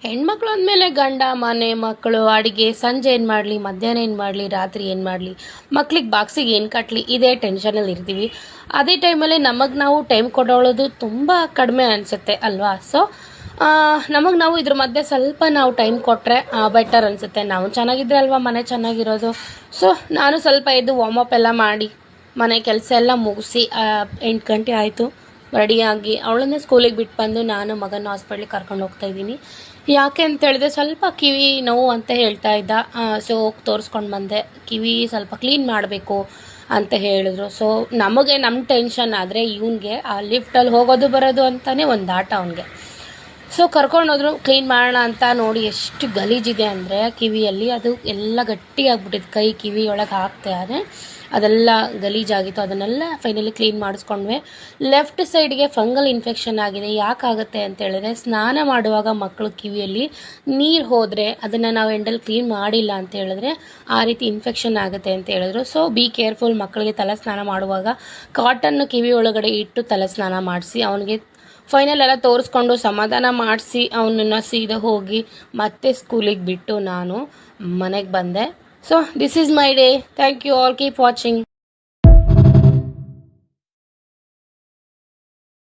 ಹೆಣ್ಮಕ್ಳು ಅಂದಮೇಲೆ ಗಂಡ ಮನೆ ಮಕ್ಕಳು ಅಡುಗೆ ಸಂಜೆ ಏನು ಮಾಡಲಿ ಮಧ್ಯಾಹ್ನ ಏನು ಮಾಡಲಿ ರಾತ್ರಿ ಏನು ಮಾಡಲಿ ಮಕ್ಳಿಗೆ ಬಾಕ್ಸಿಗೆ ಏನು ಕಟ್ಟಲಿ ಇದೇ ಟೆನ್ಷನಲ್ಲಿ ಇರ್ತೀವಿ. ಅದೇ ಟೈಮಲ್ಲಿ ನಮಗೆ ನಾವು ಟೈಮ್ ಕೊಡೋಳೋದು ತುಂಬ ಕಡಿಮೆ ಅನಿಸುತ್ತೆ ಅಲ್ವಾ. ಸೊ ನಮಗೆ ನಾವು ಇದ್ರ ಮಧ್ಯೆ ಸ್ವಲ್ಪ ನಾವು ಟೈಮ್ ಕೊಟ್ಟರೆ ಬೆಟರ್ ಅನಿಸುತ್ತೆ. ನಾವು ಚೆನ್ನಾಗಿದ್ರೆ ಅಲ್ವಾ ಮನೆ ಚೆನ್ನಾಗಿರೋದು. ಸೊ ನಾನು ಸ್ವಲ್ಪ ಎದ್ದು ವಾರ್ಮಪ್ ಎಲ್ಲ ಮಾಡಿ ಮನೆ ಕೆಲಸ ಎಲ್ಲ ಮುಗಿಸಿ 8 ಗಂಟೆ ಆಯಿತು. ರೆಡಿಯಾಗಿ ಅವಳನ್ನೇ ಸ್ಕೂಲಿಗೆ ಬಿಟ್ಟು ಬಂದು ನಾನು ಮಗನ ಹಾಸ್ಪಿಟ್ಲಿಗೆ ಕರ್ಕೊಂಡು ಹೋಗ್ತಾ ಇದ್ದೀನಿ. ಯಾಕೆ ಅಂತ ಹೇಳಿದ್ರೆ ಸ್ವಲ್ಪ ಕಿವಿ ನೋವು ಅಂತ ಹೇಳ್ತಾ ಇದ್ದ. ಸೊ ಹೋಗಿ ತೋರಿಸ್ಕೊಂಡು ಬಂದೆ. ಕಿವಿ ಸ್ವಲ್ಪ ಕ್ಲೀನ್ ಮಾಡಬೇಕು ಅಂತ ಹೇಳಿದ್ರು. ಸೊ ನಮಗೆ ನಮ್ಮ ಟೆನ್ಷನ್ ಆದರೆ ಇವನಿಗೆ ಆ ಲಿಫ್ಟಲ್ಲಿ ಹೋಗೋದು ಬರೋದು ಅಂತಲೇ ಒಂದು ಆಟ ಅವನಿಗೆ. ಸೊ ಕರ್ಕೊಂಡೋದ್ರು ಕ್ಲೀನ್ ಮಾಡೋಣ ಅಂತ. ನೋಡಿ ಎಷ್ಟು ಗಲೀಜಿದೆ ಅಂದರೆ ಕಿವಿಯಲ್ಲಿ ಅದು ಎಲ್ಲ ಗಟ್ಟಿಯಾಗ್ಬಿಟ್ಟಿದೆ. ಕೈ ಕಿವಿ ಒಳಗೆ ಹಾಕ್ತೆ ಆದರೆ ಅದೆಲ್ಲ ಗಲೀಜಾಗಿತ್ತು. ಅದನ್ನೆಲ್ಲ ಫೈನಲಿ ಕ್ಲೀನ್ ಮಾಡಿಸ್ಕೊಂಡ್ವಿ. ಲೆಫ್ಟ್ ಸೈಡ್ಗೆ ಫಂಗಲ್ ಇನ್ಫೆಕ್ಷನ್ ಆಗಿದೆ. ಯಾಕಾಗುತ್ತೆ ಅಂತ ಹೇಳಿದ್ರೆ ಸ್ನಾನ ಮಾಡುವಾಗ ಮಕ್ಕಳು ಕಿವಿಯಲ್ಲಿ ನೀರು ಹೋದರೆ ಅದನ್ನು ನಾವು ಎಂಡಲ್ಲಿ ಕ್ಲೀನ್ ಮಾಡಿಲ್ಲ ಅಂತ ಹೇಳಿದ್ರೆ ಆ ರೀತಿ ಇನ್ಫೆಕ್ಷನ್ ಆಗುತ್ತೆ ಅಂತ ಹೇಳಿದ್ರು. So be careful. ಮಕ್ಕಳಿಗೆ ತಲೆ ಸ್ನಾನ ಮಾಡುವಾಗ ಕಾಟನ್ನು ಕಿವಿ ಒಳಗಡೆ ಇಟ್ಟು ತಲೆ ಸ್ನಾನ ಮಾಡಿಸಿ ಅವನಿಗೆ ಫೈನಲ್ ಎಲ್ಲ ತೋರಿಸ್ಕೊಂಡು ಸಮಾಧಾನ ಮಾಡಿಸಿ ಅವನನ್ನು ಸೀದಾ ಹೋಗಿ ಮತ್ತೆ ಸ್ಕೂಲಿಗೆ ಬಿಟ್ಟು ನಾನು ಮನೆಗೆ ಬಂದೆ. So this is my day. Thank you all. Keep watching.